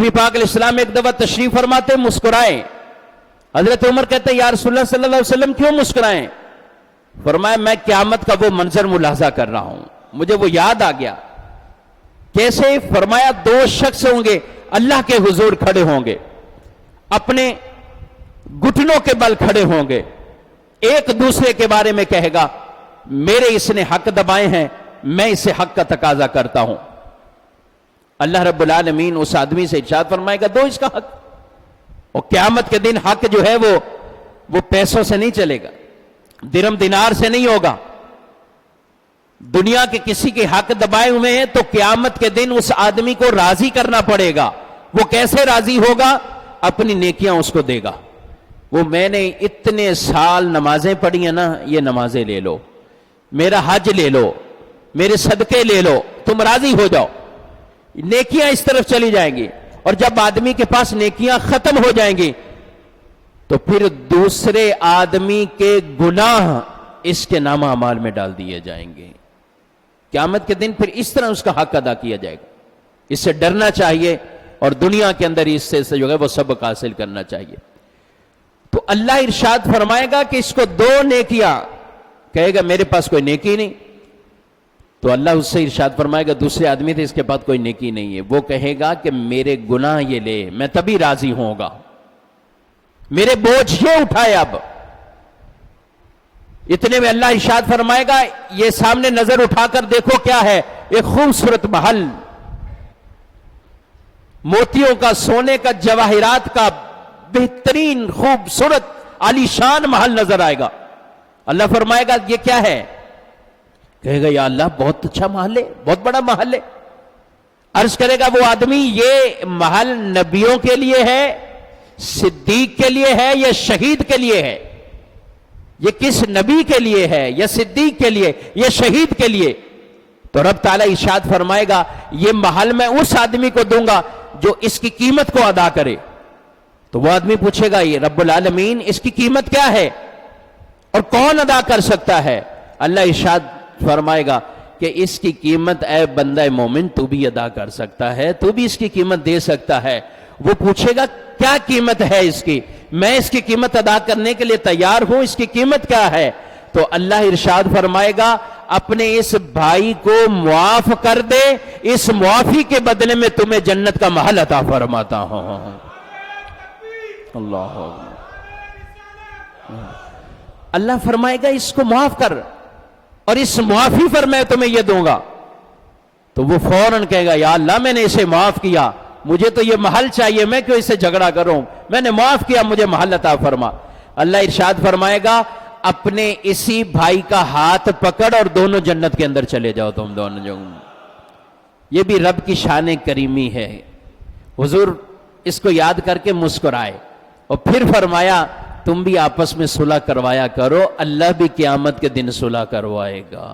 نبی پاک علیہ السلام ایک دفعہ تشریف فرماتے مسکرائے. حضرت عمر کہتے ہیں یا رسول اللہ صلی اللہ علیہ وسلم کیوں مسکرائیں؟ فرمایا میں قیامت کا وہ منظر ملاحظہ کر رہا ہوں, مجھے وہ یاد آ گیا. کیسے؟ فرمایا دو شخص ہوں گے اللہ کے حضور کھڑے ہوں گے, اپنے گھٹنوں کے بل کھڑے ہوں گے, ایک دوسرے کے بارے میں کہے گا میرے اس نے حق دبائے ہیں, میں اسے حق کا تقاضا کرتا ہوں. اللہ رب العالمین اس آدمی سے ارشاد فرمائے گا دو اس کا حق. اور قیامت کے دن حق جو ہے وہ پیسوں سے نہیں چلے گا, درم دینار سے نہیں ہوگا. دنیا کے کسی کے حق دبائے ہوئے ہیں تو قیامت کے دن اس آدمی کو راضی کرنا پڑے گا. وہ کیسے راضی ہوگا؟ اپنی نیکیاں اس کو دے گا. وہ میں نے اتنے سال نمازیں پڑھی ہیں نا, یہ نمازیں لے لو, میرا حج لے لو, میرے صدقے لے لو, تم راضی ہو جاؤ. نیکیاں اس طرف چلی جائیں گی. اور جب آدمی کے پاس نیکیاں ختم ہو جائیں گی تو پھر دوسرے آدمی کے گناہ اس کے نامہ اعمال میں ڈال دیے جائیں گے. قیامت کے دن پھر اس طرح اس کا حق ادا کیا جائے گا. اس سے ڈرنا چاہیے اور دنیا کے اندر اس سے جو ہے وہ سبق حاصل کرنا چاہیے. تو اللہ ارشاد فرمائے گا کہ اس کو دو نیکیاں, کہے گا میرے پاس کوئی نیکی نہیں. تو اللہ اس سے ارشاد فرمائے گا دوسرے آدمی تھے اس کے پاس کوئی نیکی نہیں ہے, وہ کہے گا کہ میرے گناہ یہ لے, میں تبھی راضی ہوں گا, میرے بوجھ یہ اٹھائے. اب اتنے میں اللہ ارشاد فرمائے گا یہ سامنے نظر اٹھا کر دیکھو کیا ہے, ایک خوبصورت محل, موتیوں کا, سونے کا, جواہرات کا بہترین خوبصورت عالیشان محل نظر آئے گا. اللہ فرمائے گا یہ کیا ہے؟ کہے گا یا اللہ بہت اچھا محل ہے, بہت بڑا محل ہے. عرض کرے گا وہ آدمی یہ محل نبیوں کے لیے ہے, صدیق کے لیے ہے یا شہید کے لیے ہے؟ یہ کس نبی کے لیے ہے, یا صدیق کے لیے, یا شہید کے لیے؟ تو رب تعالیٰ ارشاد فرمائے گا یہ محل میں اس آدمی کو دوں گا جو اس کی قیمت کو ادا کرے. تو وہ آدمی پوچھے گا یہ رب العالمین اس کی قیمت کیا ہے اور کون ادا کر سکتا ہے؟ اللہ ارشاد فرمائے گا کہ اس کی قیمت اے بندہ مومن تو بھی ادا کر سکتا ہے, تو بھی اس کی قیمت دے سکتا ہے. وہ پوچھے گا کیا قیمت ہے اس کی؟ میں اس کی قیمت ادا کرنے کے لیے تیار ہوں, اس کی قیمت کیا ہے؟ تو اللہ ارشاد فرمائے گا اپنے اس بھائی کو معاف کر دے, اس معافی کے بدلے میں تمہیں جنت کا محل عطا فرماتا ہوں. اللہ اللہ فرمائے گا اس کو معاف کر اور اس معافی پر میں تمہیں یہ دوں گا. تو وہ فوراً کہے گا یا اللہ میں نے اسے معاف کیا, مجھے تو یہ محل چاہیے, میں کیوں اس سے جھگڑا کروں, میں نے معاف کیا, مجھے محل عطا فرما. اللہ ارشاد فرمائے گا اپنے اسی بھائی کا ہاتھ پکڑ اور دونوں جنت کے اندر چلے جاؤ تم دونوں جو. یہ بھی رب کی شان کریمی ہے. حضور اس کو یاد کر کے مسکرائے اور پھر فرمایا تم بھی آپس میں صلح کروایا کرو, اللہ بھی قیامت کے دن صلح کروائے گا.